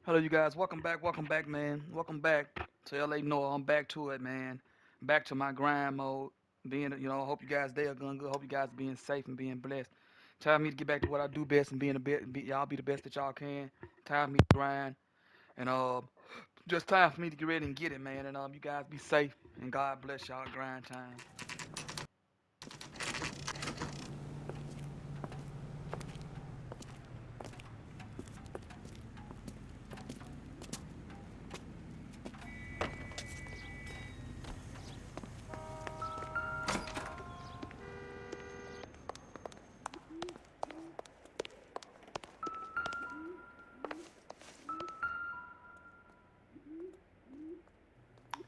Hello, you guys. Welcome back, man. Welcome back to LA Noire. I'm back to it, man. Back to my grind mode. I hope you guys day are going good. Hope you guys being safe and being blessed. Time for me to get back to what I do best and being a bit, y'all be the best that y'all can. Time for me to grind and just time for me to get ready and get it, man. And you guys be safe and God bless y'all. Grind time.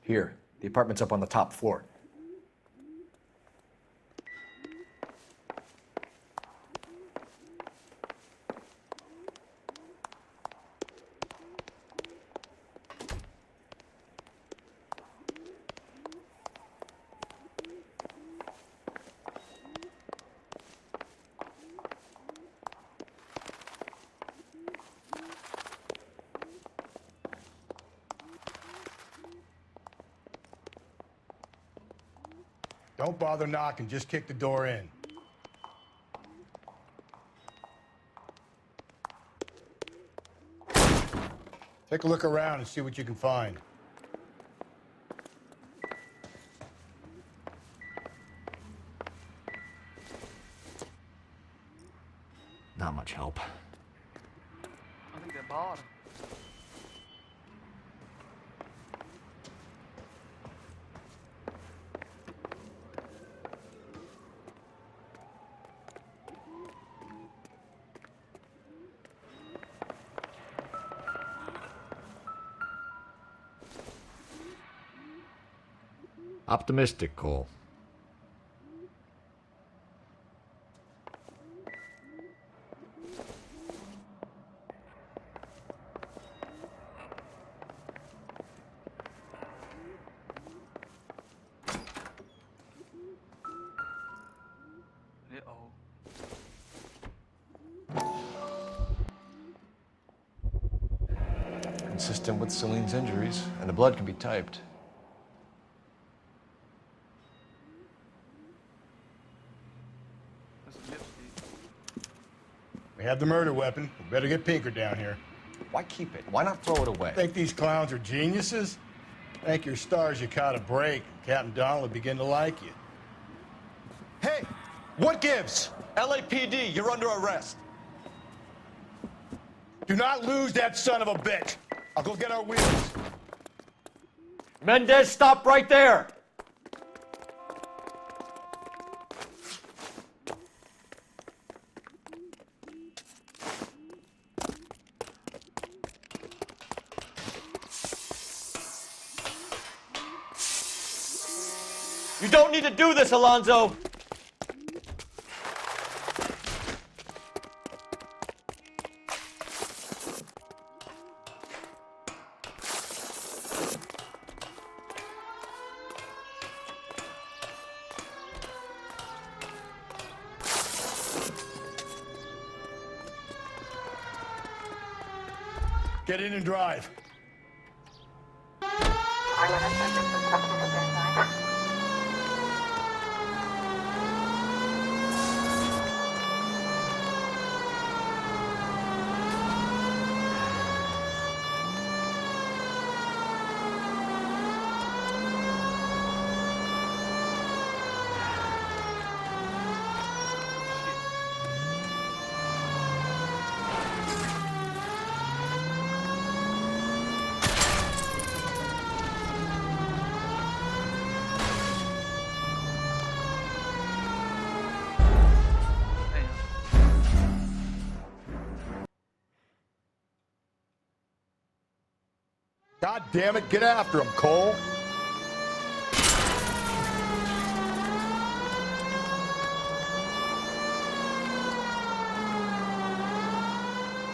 Here, the apartment's up on the top floor. Don't bother knocking, just kick the door in. Take a look around and see what you can find. Not much help. I think that bottom. Optimistic, Cole. Uh-oh. Consistent with Celine's injuries, and the blood can be typed. That's a lipstick. We have the murder weapon. We better get Pinker down here. Why keep it? Why not throw it away? Think these clowns are geniuses? Thank your stars you caught a break. Captain Donald will begin to like you. Hey, what gives? LAPD, you're under arrest. Do not lose that son of a bitch. I'll go get our wheels. Mendez, stop right there! You don't need to do this, Alonzo! Get in and drive. God damn it, get after him, Cole.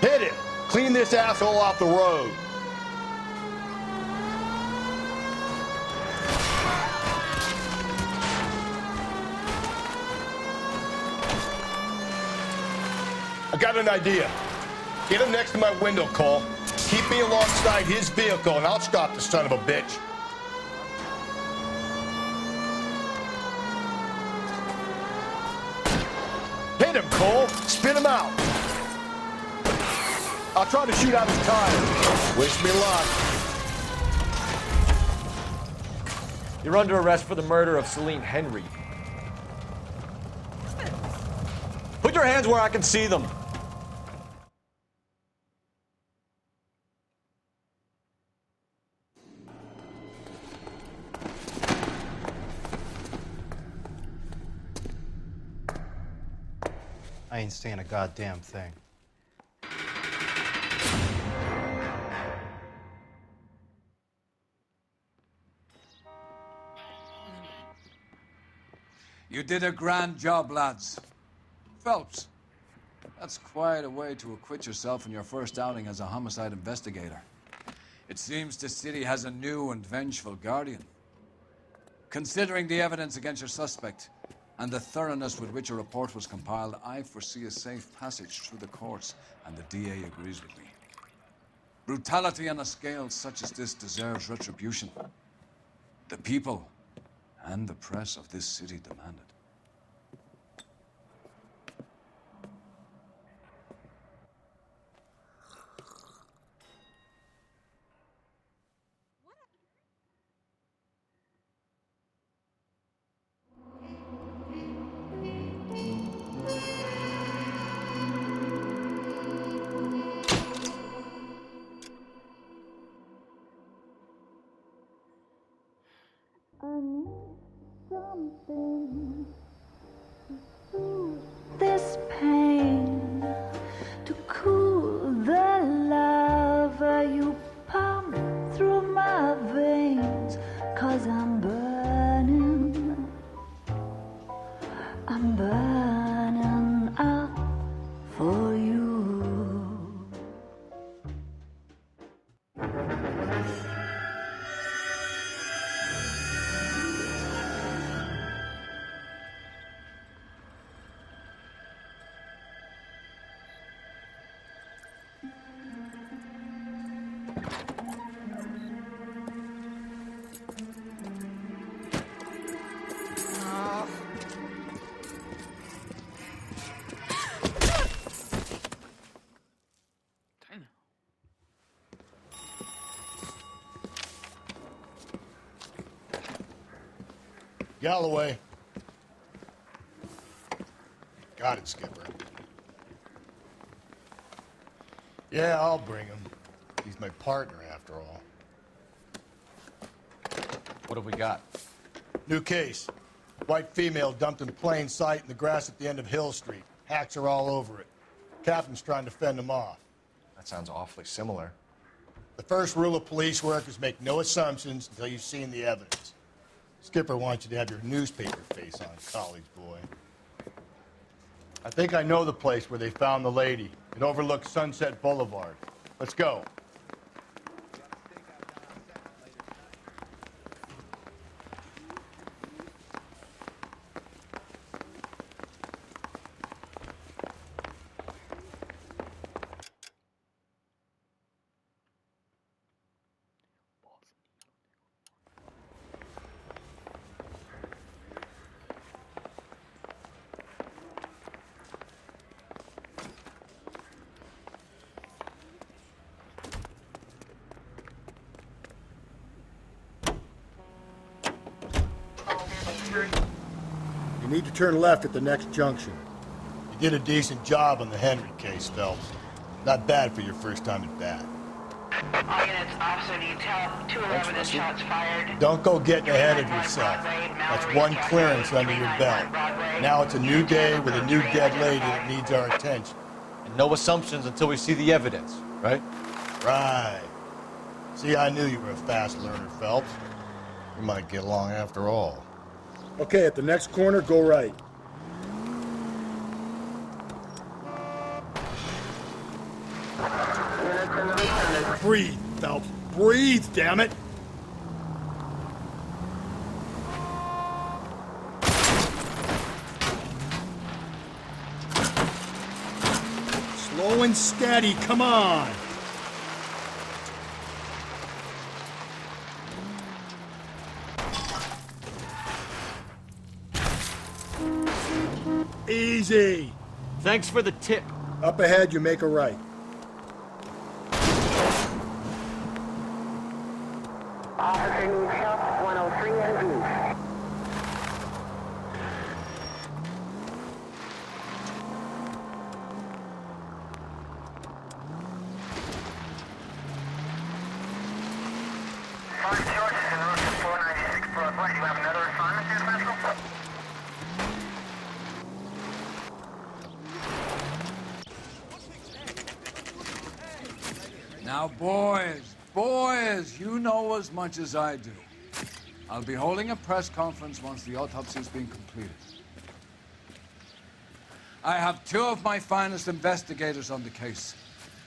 Hit him. Clean this asshole off the road. I got an idea. Get him next to my window, Cole. Keep Keep me alongside his vehicle and I'll stop the son of a bitch. Hit him, Cole. Spin him out. I'll try to shoot out his tire. Wish me luck. You're under arrest for the murder of Celine Henry. Put your hands where I can see them. I ain't seeing a goddamn thing. You did a grand job, lads. Phelps, that's quite a way to acquit yourself in your first outing as a homicide investigator. It seems the city has a new and vengeful guardian. Considering the evidence against your suspect and the thoroughness with which a report was compiled, I foresee a safe passage through the courts, and the DA agrees with me. Brutality on a scale such as this deserves retribution. The people and the press of this city demand it. I need something to soothe this pain, to cool the lava you pump through my veins, 'cause I'm burning up for you. Galloway. Got it, Skipper. Yeah, I'll bring him. He's my partner, after all. What have we got? New case. White female dumped in plain sight in the grass at the end of Hill Street. Hacks are all over it. Captain's trying to fend them off. That sounds awfully similar. The first rule of police work is make no assumptions until you've seen the evidence. Skipper wants you to have your newspaper face on, college boy. I think I know the place where they found the lady. It overlooks Sunset Boulevard. Let's go. You need to turn left at the next junction. You did a decent job on the Henry case, Phelps. Not bad for your first time at bat. All units, officer detail, 211 shots fired. Don't go getting ahead of yourself. That's one clearance under your belt. Now it's a new day with a new dead lady that needs our attention. And no assumptions until we see the evidence, right? Right. See, I knew you were a fast learner, Phelps. We might get along after all. Okay, at the next corner, go right. Breathe, Phelps. Breathe, damn it! Slow and steady, come on! Easy. Thanks for the tip. Up ahead, you make a right. Officer needs help, 103 and east. Sergeant George is en route to 496 Broadway. You have another assignment here, Central? Now, boys, you know as much as I do. I'll be holding a press conference once the autopsy's been completed. I have two of my finest investigators on the case,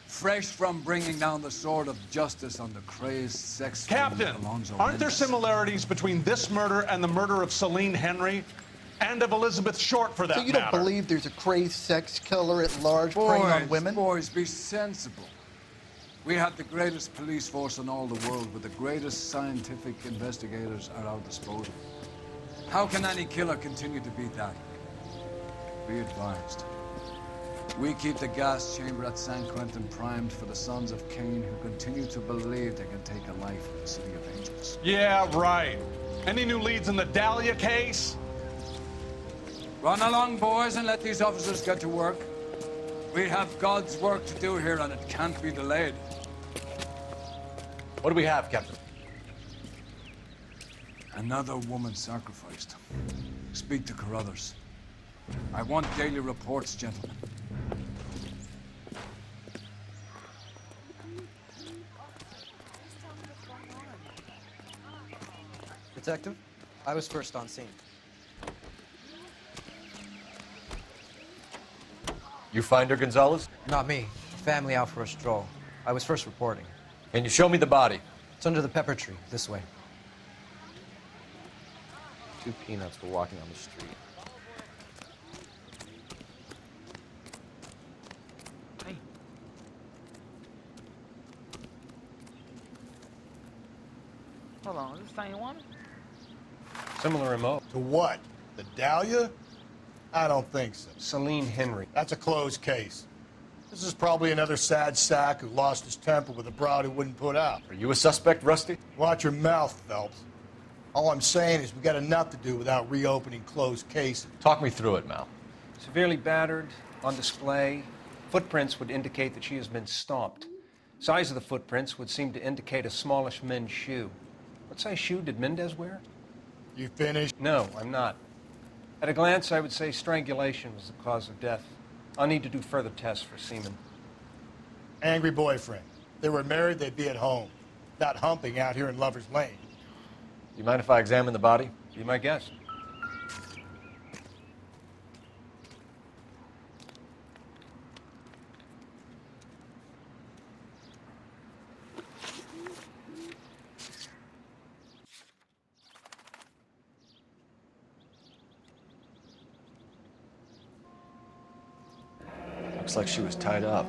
fresh from bringing down the sword of justice on the crazed sex Captain, Alonzo aren't there Mendez. similarities between this murder and the murder of Celine Henry? And of Elizabeth Short, for that So you don't matter? believe there's a crazed sex killer at large preying on women? Boys, be sensible. We have the greatest police force in all the world, with the greatest scientific investigators at our disposal. How can any killer continue to beat that? Be advised. We keep the gas chamber at San Quentin primed for the sons of Cain who continue to believe they can take a life in the City of Angels. Yeah, right. Any new leads in the Dahlia case? Run along, boys, and let these officers get to work. We have God's work to do here, and it can't be delayed. What do we have, Captain? Another woman sacrificed. Speak to Carruthers. I want daily reports, gentlemen. Detective, I was first on scene. You find her, Gonzalez? Not me. Family out for a stroll. I was first reporting. Can you show me the body? It's under the pepper tree, this way. Two peanuts were walking on the street. Hey. Hold on, is this the same woman? Similar remote. To what? The Dahlia? I don't think so. Celine Henry. That's a closed case. This is probably another sad sack who lost his temper with a broad who wouldn't put out. Are you a suspect, Rusty? Watch your mouth, Phelps. All I'm saying is we got enough to do without reopening closed cases. Talk me through it, Mal. Severely battered, on display. Footprints would indicate that she has been stomped. Size of the footprints would seem to indicate a smallish men's shoe. What size shoe did Mendez wear? You finished? No, I'm not. At a glance, I would say strangulation was the cause of death. I'll need to do further tests for semen. Angry boyfriend. If they were married, they'd be at home, not humping out here in Lover's Lane. You mind if I examine the body? Be my guest. Looks like she was tied up.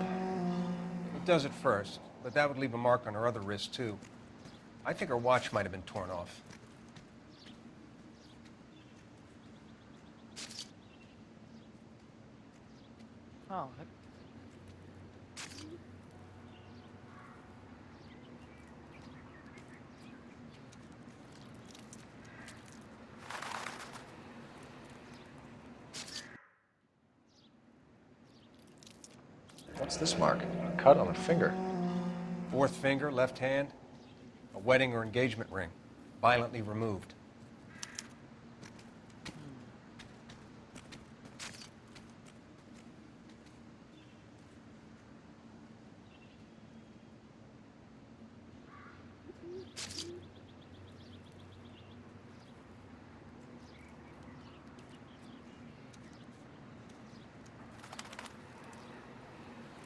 It does at first, but that would leave a mark on her other wrist, too. I think her watch might have been torn off. Oh, What's this mark? A cut on a finger. Fourth finger, left hand. A wedding or engagement ring. Violently removed.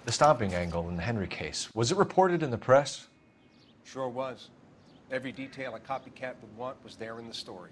The stomping angle in the Henry case, was it reported in the press? Sure was. Every detail a copycat would want was there in the story.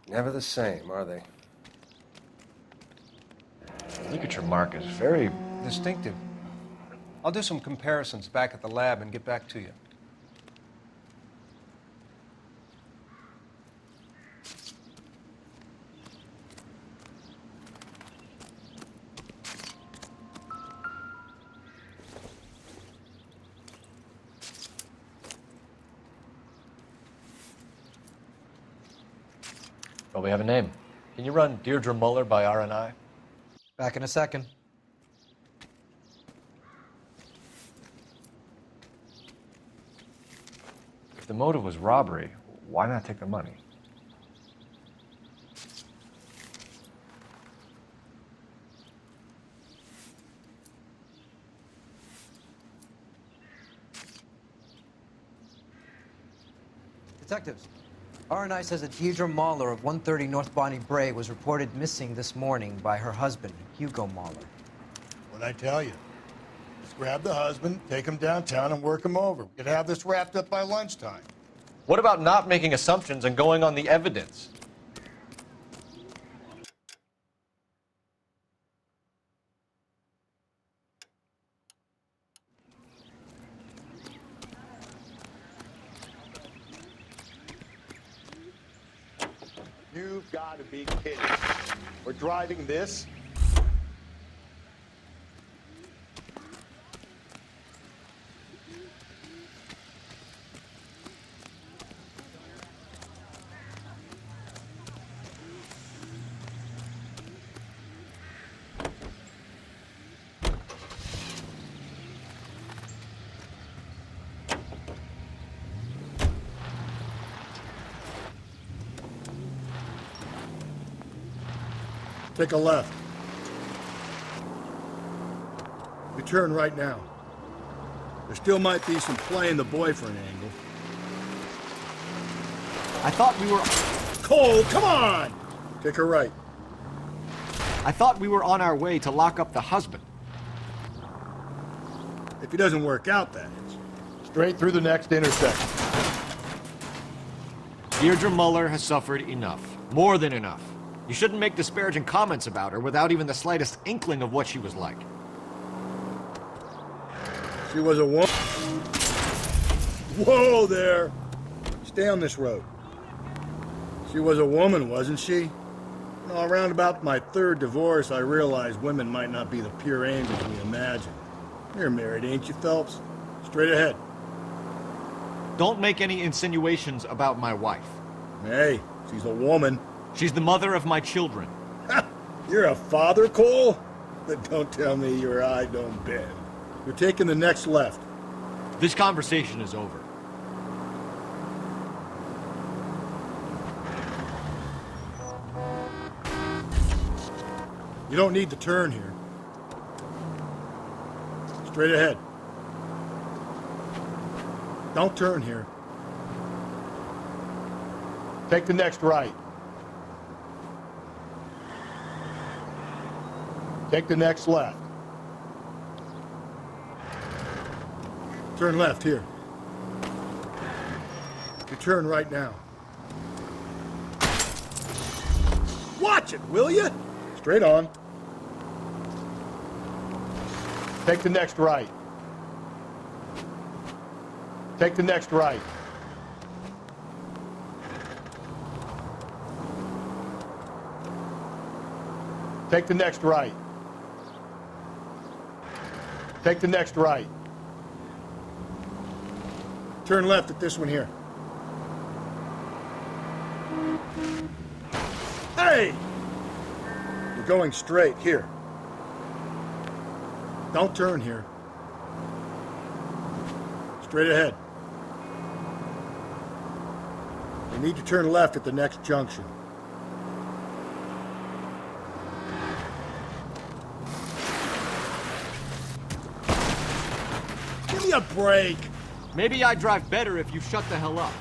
Never the same, are they? Ligature mark is very Distinctive. I'll do some comparisons back at the lab and get back to you. Well, we have a name. Can you run Deirdre Muller by RNI? Back in a second. If the motive was robbery, why not take the money? Detectives, RNI says that Deirdre Mahler of 130 North Bonnie Bray was reported missing this morning by her husband, Hugo Mahler. What'd I tell you? Just grab the husband, take him downtown, and work him over. We could have this wrapped up by lunchtime. What about not making assumptions and going on the evidence? You've got to be kidding. We're driving this? Take a left. You turn right now. There still might be some play in the boyfriend angle. I thought we were... Cole, come on! Take a right. I thought we were on our way to lock up the husband. If it doesn't work out, that is. Straight through the next intersection. Deirdre Muller has suffered enough. More than enough. You shouldn't make disparaging comments about her without even the slightest inkling of what she was like. She was a woman. Whoa there! Stay on this road. She was a woman, wasn't she? You know, around about my third divorce, I realized women might not be the pure angels we imagine. You're married, ain't you, Phelps? Straight ahead. Don't make any insinuations about my wife. Hey, she's a woman. She's the mother of my children. You're a father, Cole? Then don't tell me your eye don't bend. You're taking the next left. This conversation is over. You don't need to turn here. Straight ahead. Don't turn here. Take the next right. Take the next left. Turn left here. You turn right now. Watch it, will you? Straight on. Take the next right. Take the next right. Take the next right. Take the next right. Turn left at this one here. Hey! You're going straight here. Don't turn here. Straight ahead. You need to turn left at the next junction. Give me a break. Maybe I drive better if you shut the hell up.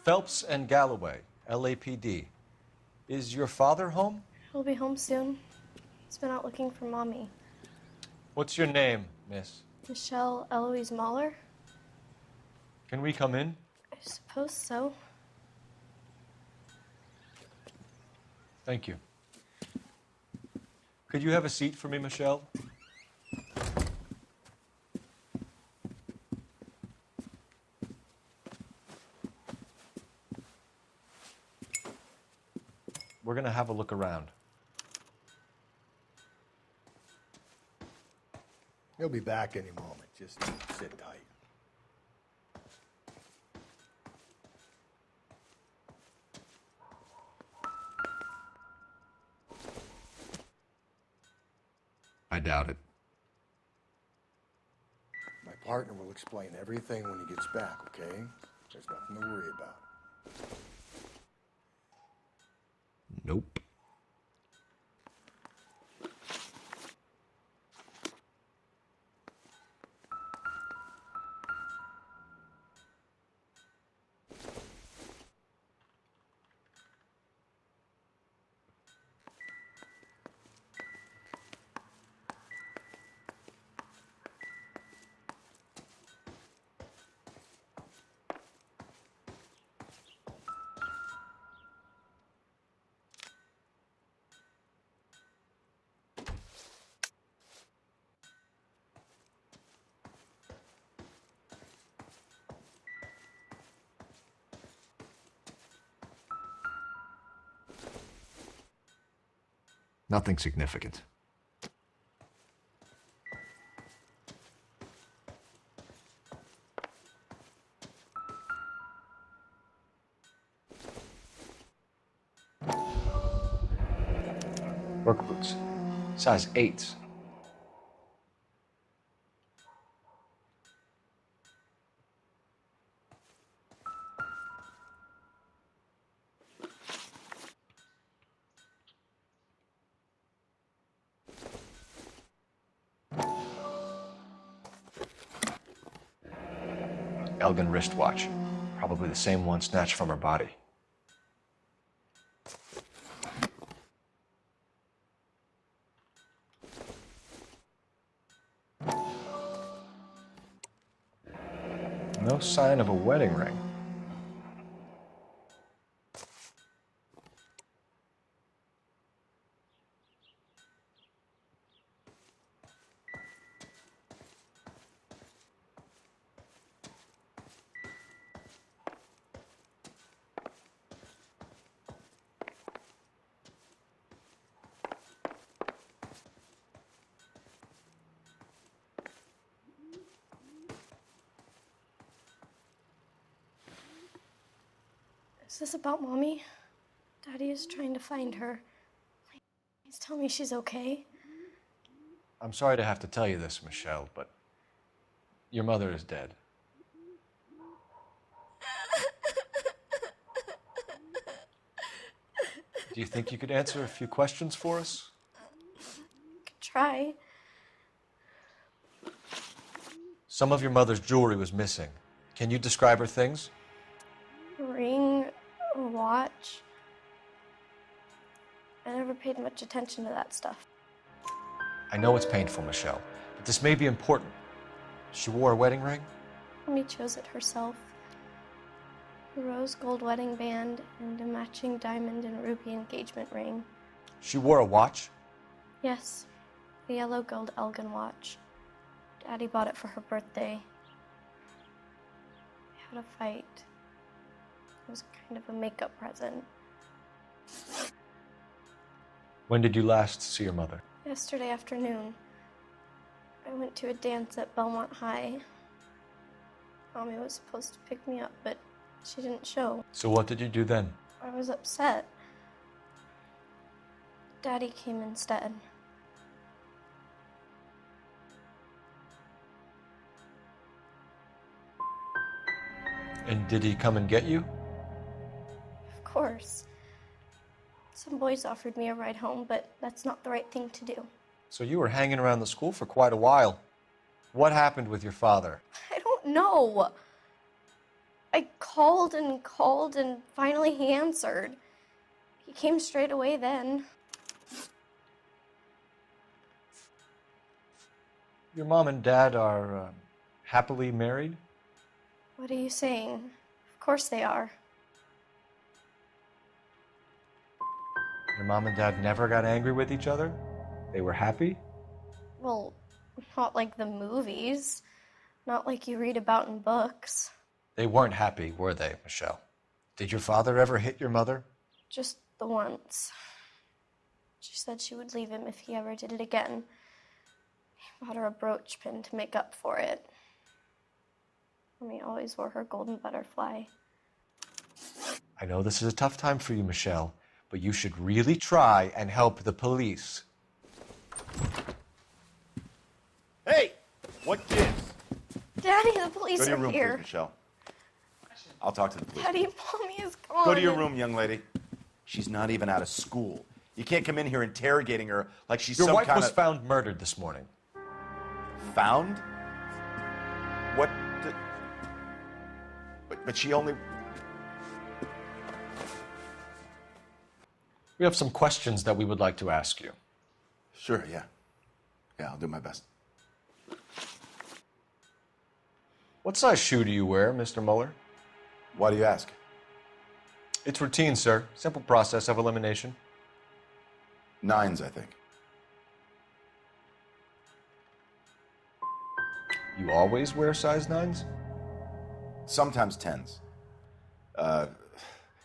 Phelps and Galloway, LAPD. Is your father home? He'll be home soon. He's been out looking for Mommy. What's your name, miss? Michelle Eloise Mahler? Can we come in? I suppose so. Thank you. Could you have a seat for me, Michelle? We're going to have a look around. He'll be back any moment. Just sit tight. I doubt it. My partner will explain everything when he gets back, okay? There's nothing to worry about. Nope. Nothing significant. Work boots. Size 8s. Elgin wristwatch. Probably the same one snatched from her body. No sign of a wedding ring. Is this about Mommy? Daddy is trying to find her. Please tell me she's okay. I'm sorry to have to tell you this, Michelle, but your mother is dead. Do you think you could answer a few questions for us? Could try. Some of your mother's jewelry was missing. Can you describe her things? A ring, a watch. I never paid much attention to that stuff. I know it's painful, Michelle, but this may be important. She wore a wedding ring? Mommy chose it herself. A rose gold wedding band and a matching diamond and ruby engagement ring. She wore a watch? Yes, a yellow gold Elgin watch. Daddy bought it for her birthday. They had a fight. It was kind of a makeup present. When did you last see your mother? Yesterday afternoon, I went to a dance at Belmont High. Mommy was supposed to pick me up, but she didn't show. So what did you do then? I was upset. Daddy came instead. And did he come and get you? Of course. Some boys offered me a ride home, but that's not the right thing to do. So you were hanging around the school for quite a while. What happened with your father? I don't know. I called and called, and finally he answered. He came straight away then. Your mom and dad are happily married? What are you saying? Of course they are. Your mom and dad never got angry with each other? They were happy? Well, not like the movies. Not like you read about in books. They weren't happy, were they, Michelle? Did your father ever hit your mother? Just the once. She said she would leave him if he ever did it again. He bought her a brooch pin to make up for it. Mommy always wore her golden butterfly. I know this is a tough time for you, Michelle, but you should really try and help the police. Hey! What gives? Daddy, the police Go to your are room, here. please, Michelle. I'll talk to the police. Daddy, Mommy is gone. Go to your room, young lady. She's not even out of school. You can't come in here interrogating her like she's Your some wife kind was of... found murdered this morning. Found? What? But she only... We have some questions that we would like to ask you. Sure, yeah. Yeah, I'll do my best. What size shoe do you wear, Mr. Mueller? Why do you ask? It's routine, sir. Simple process of elimination. 9s, I think. You always wear size 9s? Sometimes 10s.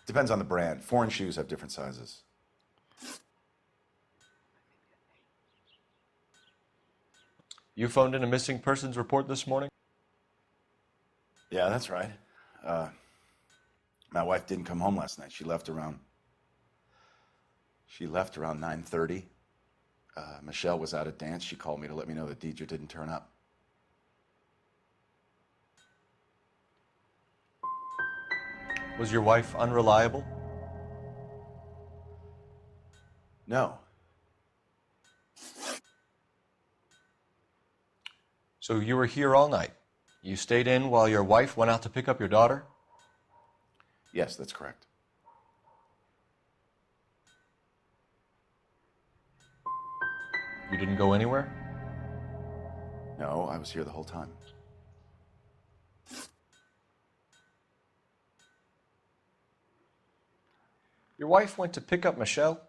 Depends on the brand. Foreign shoes have different sizes. You phoned in a missing persons report this morning? Yeah, that's right. My wife didn't come home last night. She left around 9:30. Michelle was out at dance. She called me to let me know that Deidre didn't turn up. Was your wife unreliable? No. So you were here all night? You stayed in while your wife went out to pick up your daughter? Yes, that's correct. You didn't go anywhere? No, I was here the whole time. Your wife went to pick up Michelle?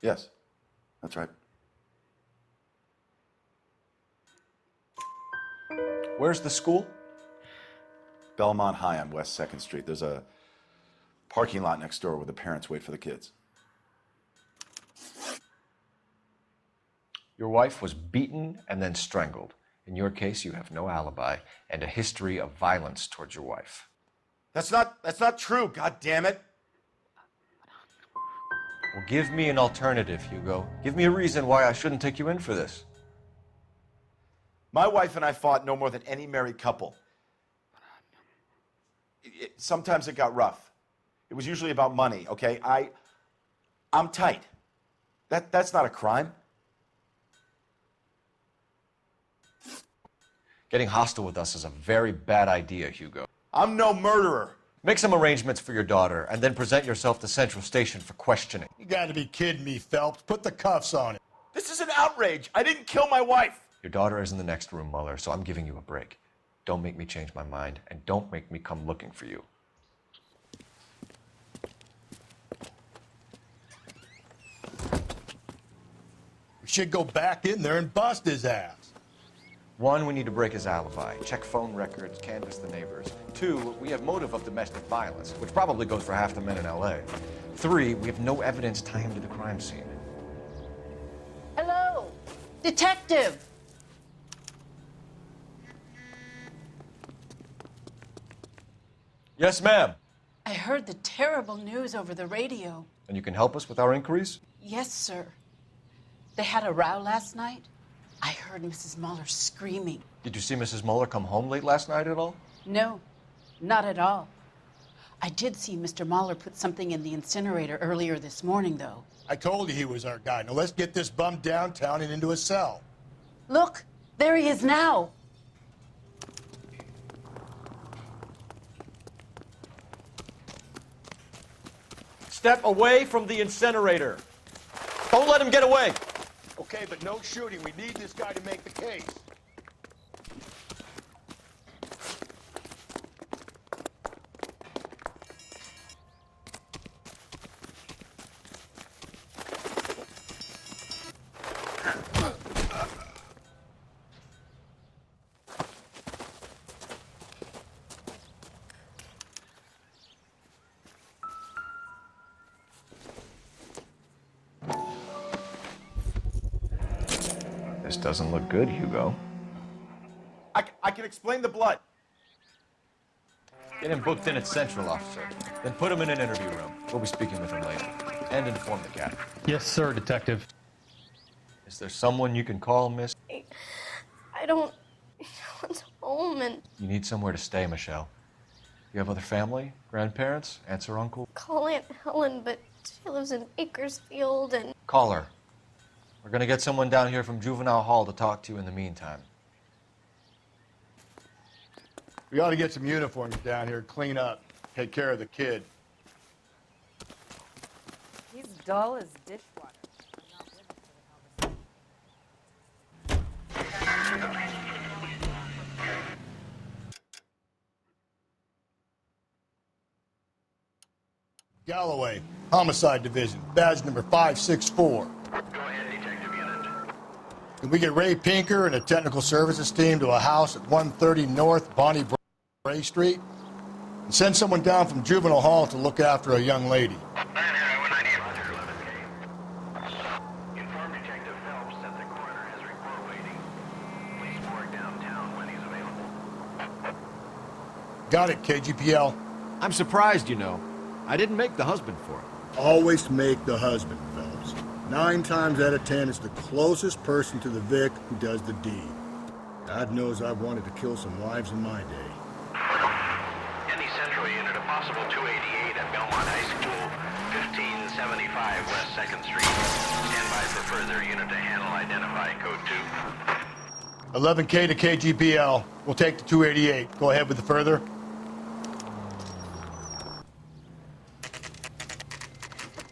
Yes, that's right. Where's the school? Belmont High on West 2nd Street. There's a parking lot next door where the parents wait for the kids. Your wife was beaten and then strangled. In your case, you have no alibi and a history of violence towards your wife. That's not true, God damn it. Well, give me an alternative, Hugo. Give me a reason why I shouldn't take you in for this. My wife and I fought no more than any married couple. Sometimes it got rough. It was usually about money, okay? I'm tight. That's not a crime. Getting hostile with us is a very bad idea, Hugo. I'm no murderer. Make some arrangements for your daughter, and then present yourself to Central Station for questioning. You gotta be kidding me, Phelps. Put the cuffs on him. This is an outrage. I didn't kill my wife. Your daughter is in the next room, Mueller, so I'm giving you a break. Don't make me change my mind, and don't make me come looking for you. We should go back in there and bust his ass. 1, we need to break his alibi. Check phone records, canvass the neighbors. 2, we have motive of domestic violence, which probably goes for half the men in LA. 3, we have no evidence tying him to the crime scene. Hello, detective. Yes, ma'am. I heard the terrible news over the radio. And you can help us with our inquiries? Yes, sir. They had a row last night. I heard Mrs. Mueller screaming. Did you see Mrs. Mueller come home late last night at all? No, not at all. I did see Mr. Mueller put something in the incinerator earlier this morning, though. I told you he was our guy. Now let's get this bum downtown and into a cell. Look, there he is now. Step away from the incinerator. Don't let him get away. Okay, but no shooting. We need this guy to make the case. This doesn't look good, Hugo. I can explain the blood. Get him booked in at Central, officer. Then put him in an interview room. We'll be speaking with him later. And inform the cat. Yes, sir, Detective. Is there someone you can call, miss? I don't want home and You need somewhere to stay, Michelle. You have other family? Grandparents? Aunts or uncle? call Aunt Helen, but she lives in Bakersfield and Call her. We're gonna get someone down here from Juvenile Hall to talk to you in the meantime. We ought to get some uniforms down here, clean up, take care of the kid. He's dull as dishwater. Galloway, Homicide Division, badge number 564. Go ahead, Detective Unit. Can we get Ray Pinker and a technical services team to a house at 130 North Bonnie Bray Street? And send someone down from Juvenile Hall to look after a young lady. Inform Detective Phelps that the coroner has report waiting. Please report downtown when he's available. Got it, KGPL. I'm surprised, you know. I didn't make the husband for it. Always make the husband, Phelps. 9 times out of 10, it's the closest person to the Vic who does the deed. God knows I've wanted to kill some wives in my day. Any Central Unit, a possible 288 at Belmont High School, 1575 West 2nd Street. Stand by for further unit to handle. Identify code 2. 11K to KGPL. We'll take the 288. Go ahead with the further.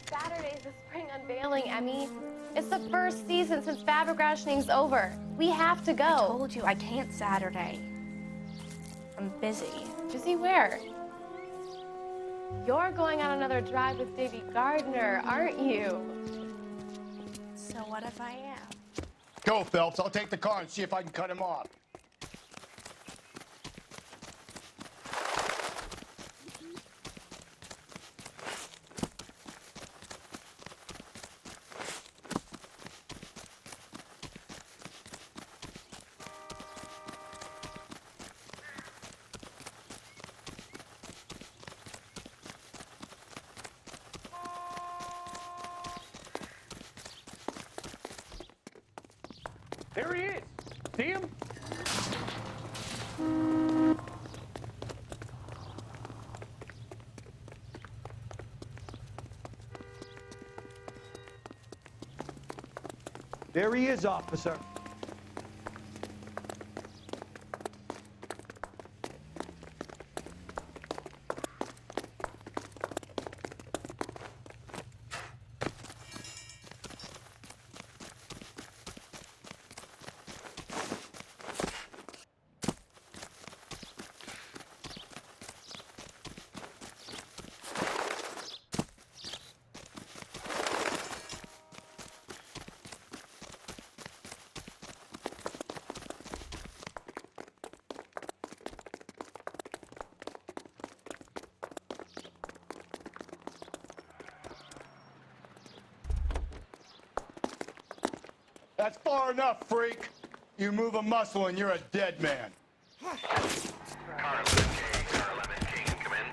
Saturday's the spring unveiling, Emmy. It's the first season since fabric rationing's over. We have to go. I told you I can't Saturday. I'm busy. Busy where? You're going on another drive with Davy Gardner, aren't you? So what if I am? Go, Phelps. I'll take the car and see if I can cut him off. There he is. See him? There he is, officer. That's far enough, freak. You move a muscle and you're a dead man. Car 11K, Car 11 King, come in.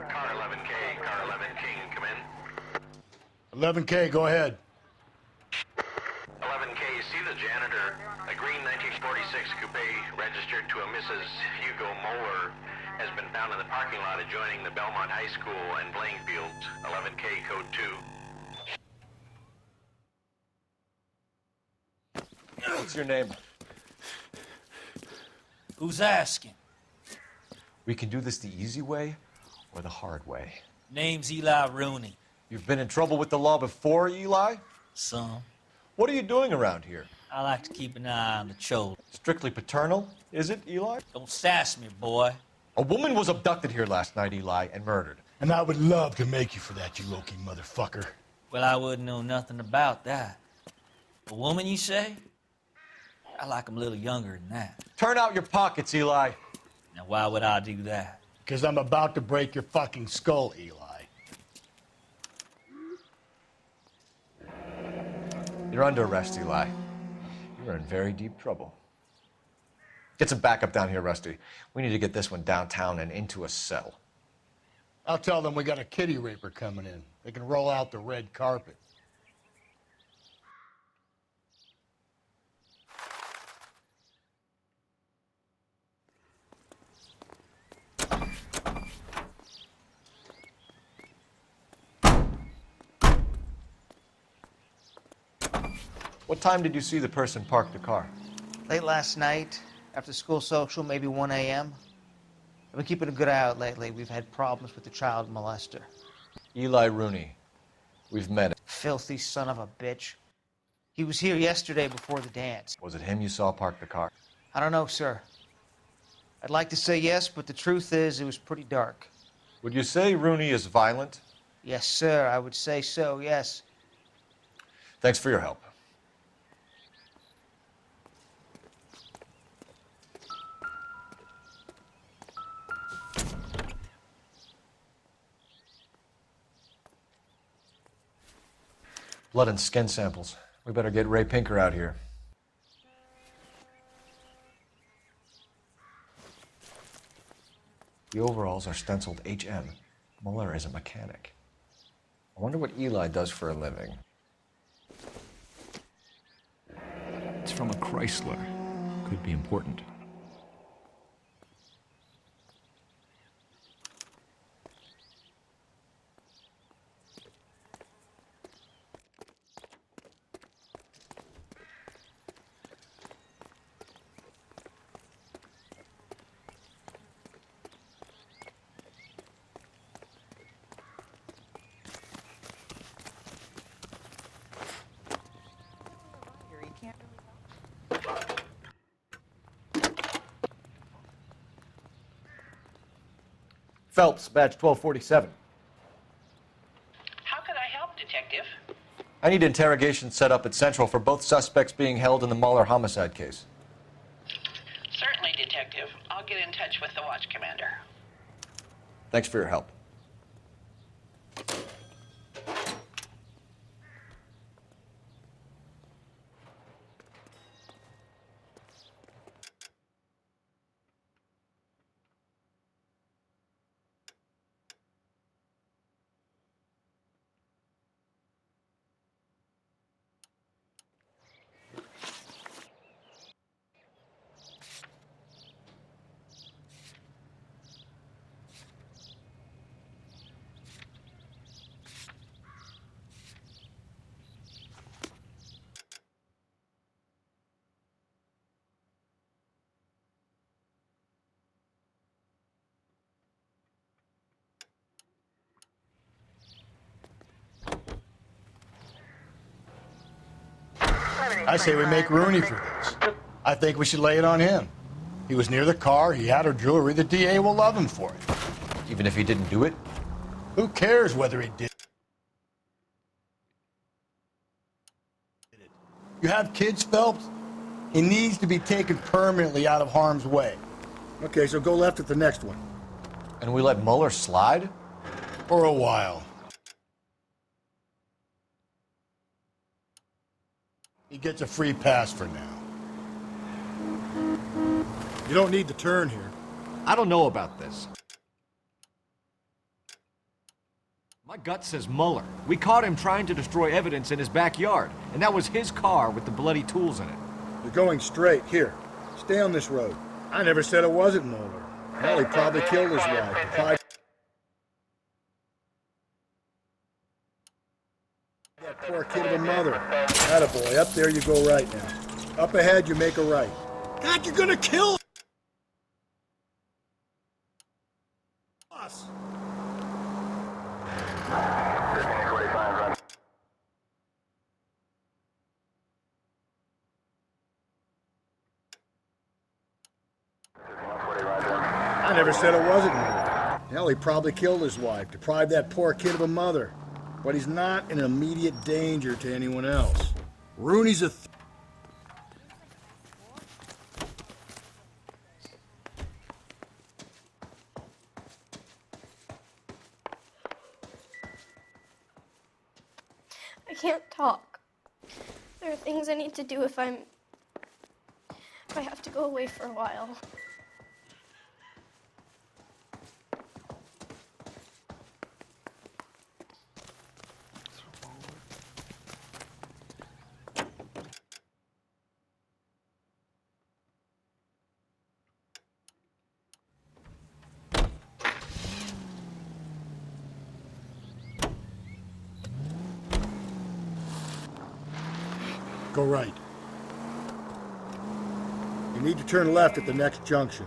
Car 11K, Car 11 King, come in. 11K, go ahead. 11K, see the janitor. A green 1946 coupe registered to a Mrs. Hugo Moeller has been found in the parking lot adjoining the Belmont High School and playing fields. 11K, code 2. What's your name? Who's asking? We can do this the easy way or the hard way. Name's Eli Rooney. You've been in trouble with the law before, Eli? Some. What are you doing around here? I like to keep an eye on the children. Strictly paternal, is it, Eli? Don't sass me, boy. A woman was abducted here last night, Eli, and murdered. And I would love to make you for that, you low-key motherfucker. Well, I wouldn't know nothing about that. A woman, you say? I like 'em a little younger than that. Turn out your pockets, Eli. Now, why would I do that? Because I'm about to break your fucking skull, Eli. You're under arrest, Eli. You're in very deep trouble. Get some backup down here, Rusty. We need to get this one downtown and into a cell. I'll tell them we got a kitty raper coming in. They can roll out the red carpet. What time did you see the person park the car? Late last night, after school social, maybe 1 a.m. I've been keeping a good eye out lately. We've had problems with the child molester. Eli Rooney. We've met him. Filthy son of a bitch. He was here yesterday before the dance. Was it him you saw park the car? I don't know, sir. I'd like to say yes, but the truth is it was pretty dark. Would you say Rooney is violent? Yes, sir, I would say so, yes. Thanks for your help. Blood and skin samples. We better get Ray Pinker out here. The overalls are stenciled HM. Muller is a mechanic. I wonder what Eli does for a living. It's from a Chrysler. Could be important. Phelps, badge 1247. How could I help, Detective? I need interrogation set up at Central for both suspects being held in the Muller homicide case. Certainly, Detective. I'll get in touch with the watch commander. Thanks for your help. I say we make Rooney for this. I think we should lay it on him. He was near the car, he had her jewelry, the DA will love him for it. Even if he didn't do it? Who cares whether he did? You have kids, Phelps? He needs to be taken permanently out of harm's way. Okay, so go left at the next one. And we let Muller slide? For a while. He gets a free pass for now. You don't need to turn here. I don't know about this. My gut says Muller. We caught him trying to destroy evidence in his backyard, and that was his car with the bloody tools in it. You're going straight. Here, stay on this road. I never said it wasn't Muller. Hell, he probably killed his wife. That poor kid of a mother. Attaboy, up there you go right now. Up ahead, you make a right. God, you're gonna kill him! I never said it wasn't murder. Hell, he probably killed his wife, deprived that poor kid of a mother. But he's not an immediate danger to anyone else. Rooney's a... I can't talk. There are things I need to do if I have to go away for a while. Go right. You need to turn left at the next junction.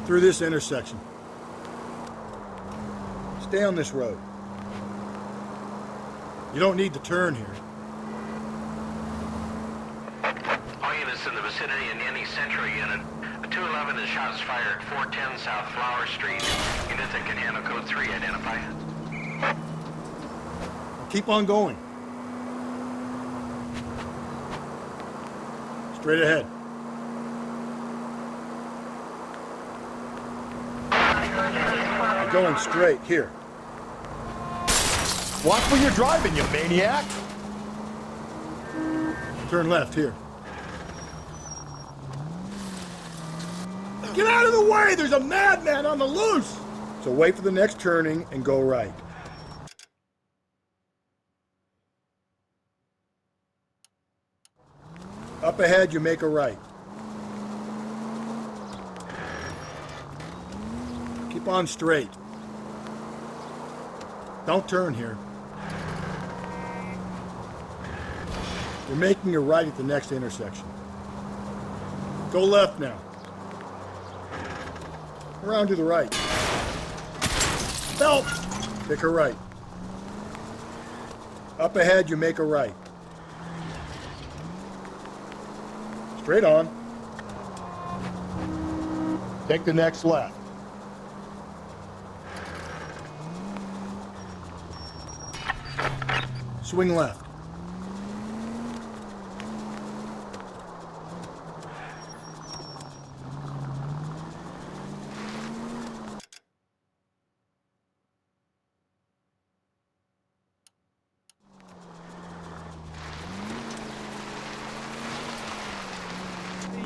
Through this intersection. Stay on this road. You don't need to turn here. All units in the vicinity in any Central unit. A 211 is shots fired at 410 South Flower Street. Units that can handle code 3 identify. Keep on going. Straight ahead. You're going straight, here. Watch where you're driving, you maniac! Turn left, here. Get out of the way! There's a madman on the loose! So wait for the next turning and go right. Up ahead, you make a right. Keep on straight. Don't turn here. You're making a right at the next intersection. Go left now. Around to the right. Help! Take a right. Up ahead, you make a right. Straight on. Take the next left. Swing left.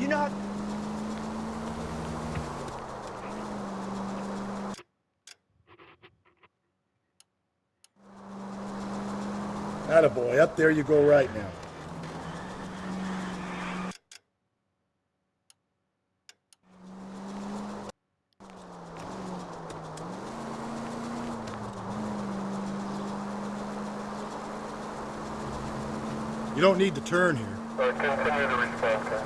You're not... Attaboy, up there you go right now. You don't need to turn here. Continue the response, sir.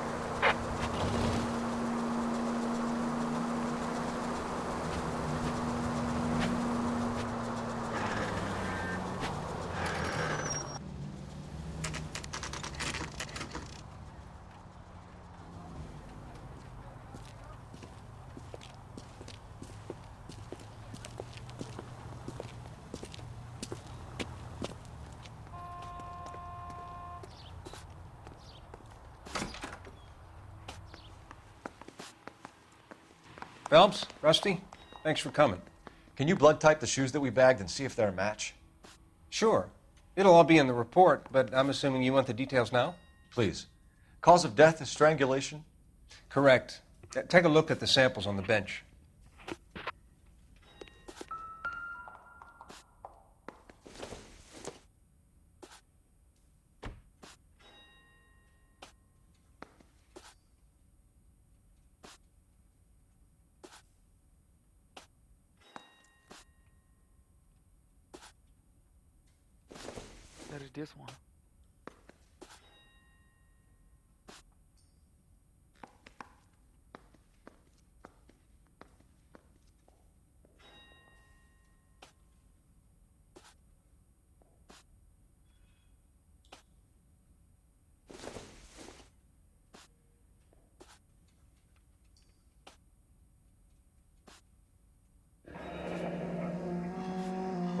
Phelps, Rusty, thanks for coming. Can you blood type the shoes that we bagged and see if they're a match? Sure. It'll all be in the report, but I'm assuming you want the details now? Please. Cause of death is strangulation? Correct. Take a look at the samples on the bench. That is this one.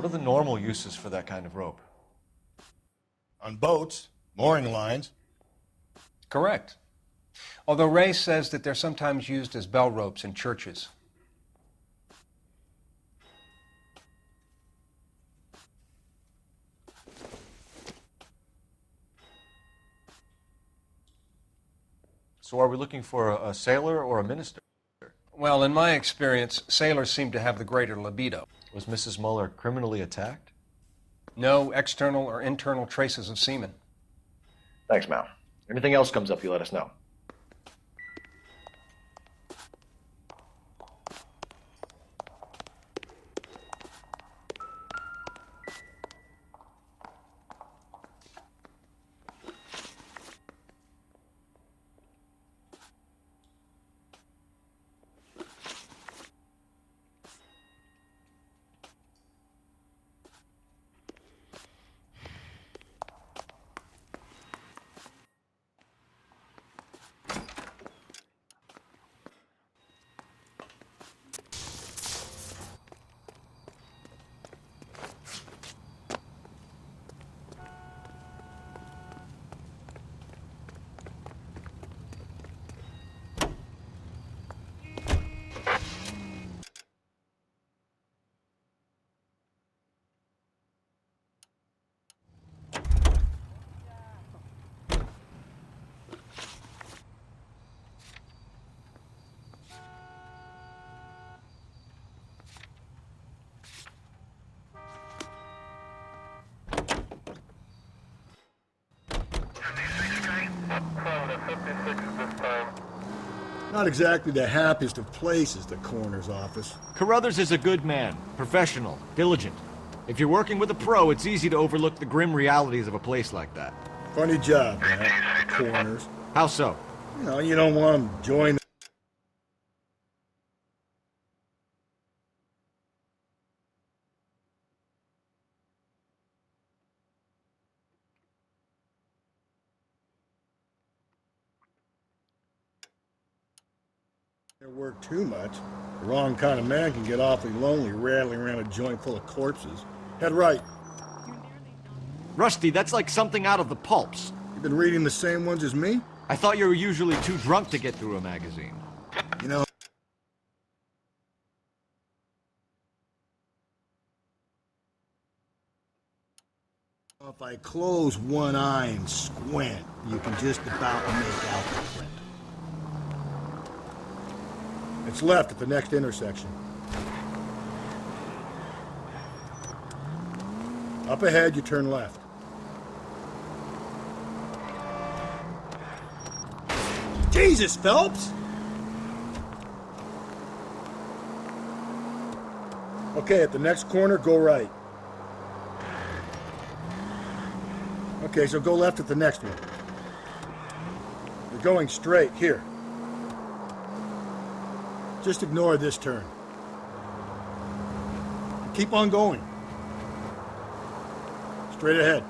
are the normal uses for that kind of rope? On boats, mooring lines. Correct. Although Ray says that they're sometimes used as bell ropes in churches. So are we looking for a sailor or a minister? Well, in my experience, sailors seem to have the greater libido. Was Mrs. Muller criminally attacked? No external or internal traces of semen. Thanks, Mal. Anything else comes up, you let us know. Not exactly the happiest of places, the coroner's office. Carruthers is a good man, professional, diligent. If you're working with a pro, it's easy to overlook the grim realities of a place like that. Funny job, man. Coroners. How so? You don't want them join their work too much. The wrong kind of man can get awfully lonely rattling around a joint full of corpses. Head right. Rusty, that's like something out of the pulps. You been reading the same ones as me? I thought you were usually too drunk to get through a magazine. You know, if I close one eye and squint, you can just about make out the print. It's left at the next intersection. Up ahead, you turn left. Jesus, Phelps! Okay, at the next corner, go right. Okay, so go left at the next one. You're going straight, here. Just ignore this turn. Keep on going. Straight ahead.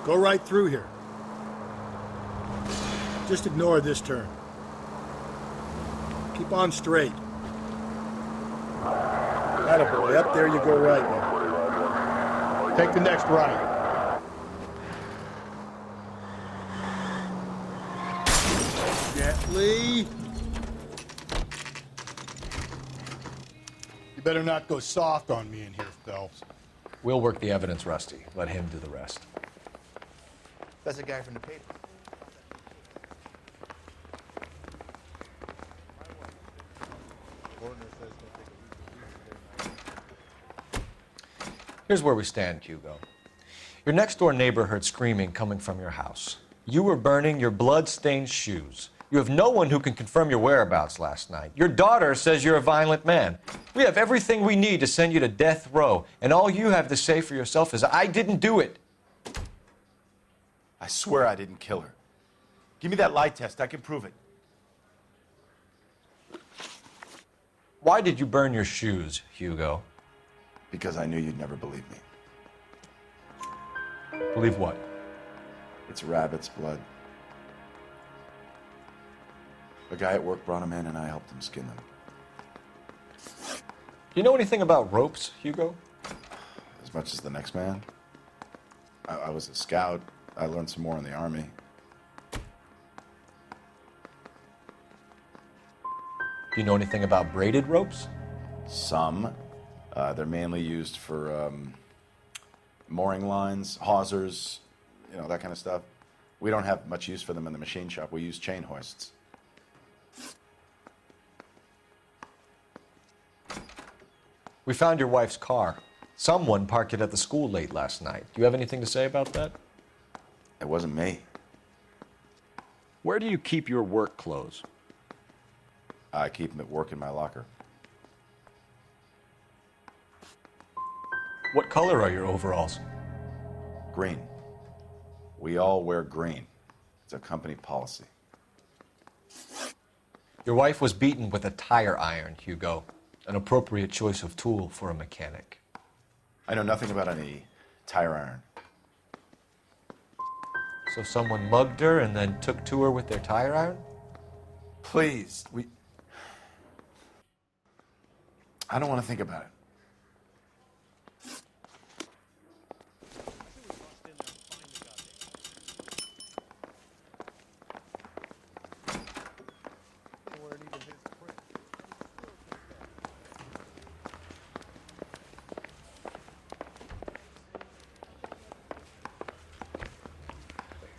Go right through here. Just ignore this turn. Keep on straight. Attaboy, up there you go right now. Take the next right. Gently. You better not go soft on me in here, Phelps. We'll work the evidence, Rusty. Let him do the rest. That's a guy from the paper. Here's where we stand, Hugo. Your next-door neighbor heard screaming coming from your house. You were burning your blood-stained shoes. You have no one who can confirm your whereabouts last night. Your daughter says you're a violent man. We have everything we need to send you to death row, and all you have to say for yourself is, I didn't do it. I swear I didn't kill her. Give me that lie test. I can prove it. Why did you burn your shoes, Hugo? Because I knew you'd never believe me. Believe what? It's rabbit's blood. A guy at work brought him in and I helped him skin them. you know anything about ropes, Hugo? As much as the next man. I was a scout. I learned some more in the Army. Do you know anything about braided ropes? Some. They're mainly used for mooring lines, hawsers, you know, that kind of stuff. We don't have much use for them in the machine shop. We use chain hoists. We found your wife's car. Someone parked it at the school late last night. Do you have anything to say about that? It wasn't me. Where do you keep your work clothes? I keep them at work in my locker. What color are your overalls? Green. We all wear green. It's a company policy. Your wife was beaten with a tire iron, Hugo. An appropriate choice of tool for a mechanic. I know nothing about any tire iron. So someone mugged her and then took to her with their tire iron? Please, I don't want to think about it.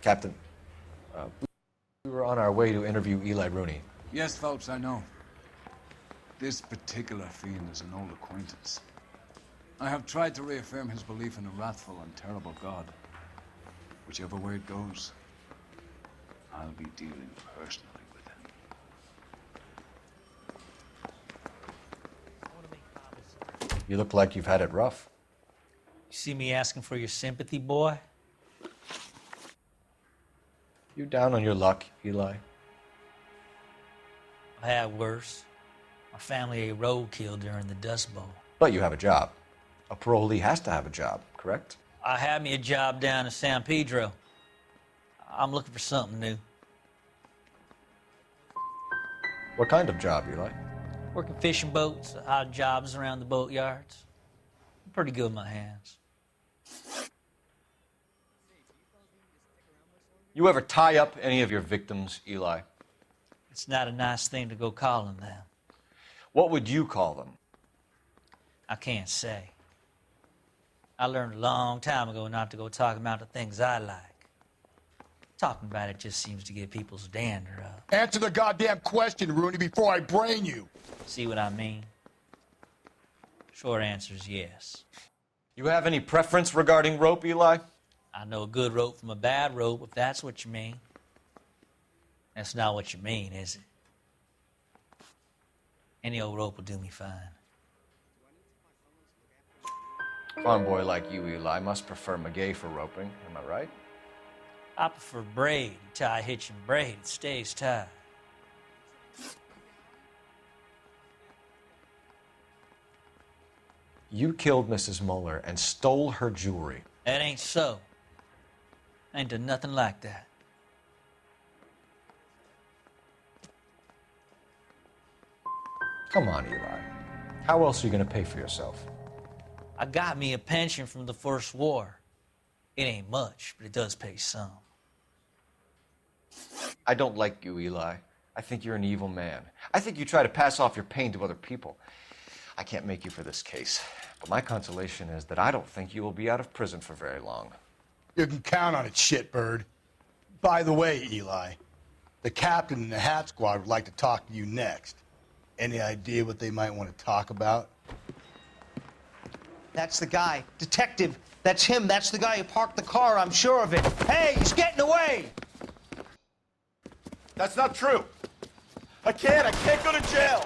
Captain, we were on our way to interview Eli Rooney. Yes, Phelps, I know. This particular fiend is an old acquaintance. I have tried to reaffirm his belief in a wrathful and terrible God. Whichever way it goes, I'll be dealing personally with him. You look like you've had it rough. You see me asking for your sympathy, boy? You down on your luck, Eli? I had worse. My family ate roadkill during the Dust Bowl. But you have a job. A parolee has to have a job, correct? I had me a job down in San Pedro. I'm looking for something new. What kind of job, Eli? Working fishing boats, odd jobs around the boatyards. I'm pretty good with my hands. You ever tie up any of your victims, Eli? It's not a nice thing to go calling them. What would you call them? I can't say. I learned a long time ago not to go talking about the things I like. Talking about it just seems to get people's dander up. Answer the goddamn question, Rooney, before I brain you. See what I mean? Short answer is yes. You have any preference regarding rope, Eli? I know a good rope from a bad rope, if that's what you mean. That's not what you mean, is it? Any old rope will do me fine. A farm boy like you, Eli, must prefer Magay for roping, am I right? I prefer braid. You tie a hitch and braid, it stays tied. You killed Mrs. Muller and stole her jewelry. That ain't so. I ain't done nothing like that. Come on, Eli. How else are you going to pay for yourself? I got me a pension from the First War. It ain't much, but it does pay some. I don't like you, Eli. I think you're an evil man. I think you try to pass off your pain to other people. I can't make you for this case, but my consolation is that I don't think you will be out of prison for very long. You can count on it, shitbird. By the way, Eli, the captain and the Hat Squad would like to talk to you next. Any idea what they might want to talk about? That's the guy. Detective, that's him. That's the guy who parked the car, I'm sure of it. Hey, he's getting away! That's not true. I can't go to jail.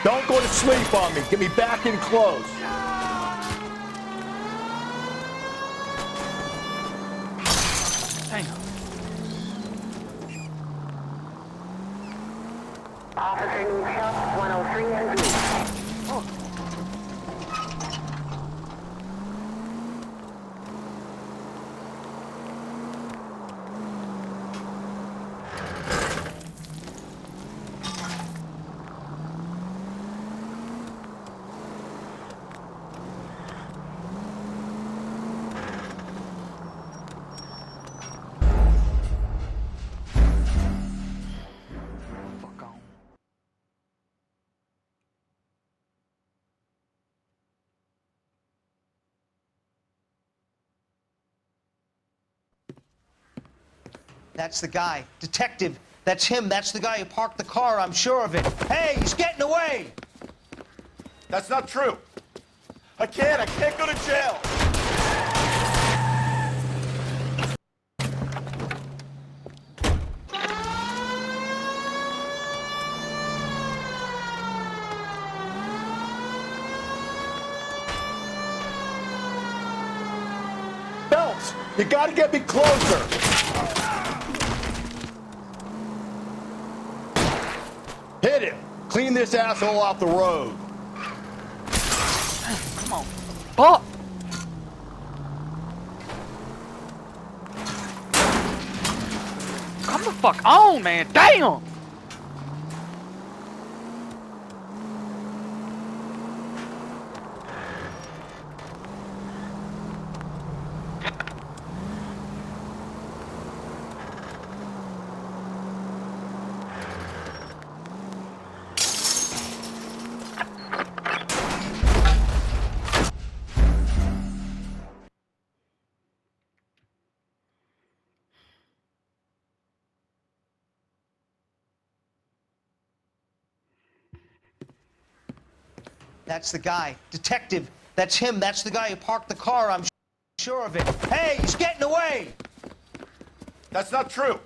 Don't go to sleep on me. Get me back in close. Hang on. Officer needs help, 103 and That's the guy. Detective, that's him. That's the guy who parked the car, I'm sure of it. Hey, he's getting away! That's not true. I can't go to jail. Phelps, you gotta get me closer. Hit him. Clean this asshole off the road. Come on. Fuck! Come the fuck on, man. Damn! That's the guy. Detective, that's him. That's the guy who parked the car, I'm sure of it. Hey, he's getting away! That's not true.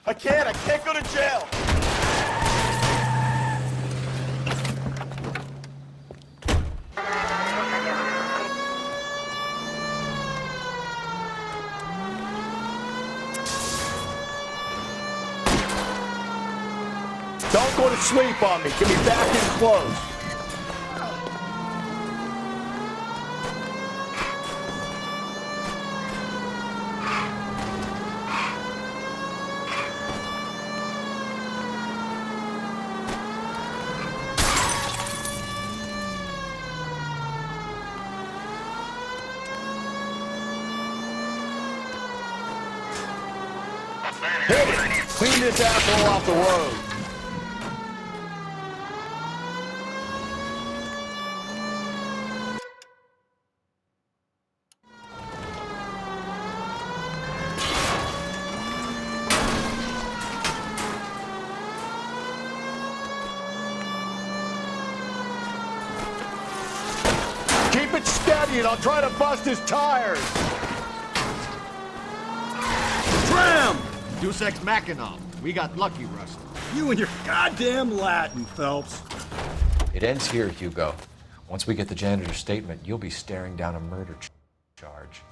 I can't go to jail. Don't go to sleep on me. Get me back in close. Hit it. Clean this asshole off the road. Keep it steady and I'll try to bust his tires. Tram! Deus Ex Machina. We got lucky, Rusty. You and your goddamn Latin, Phelps. It ends here, Hugo. Once we get the janitor's statement, you'll be staring down a murder charge.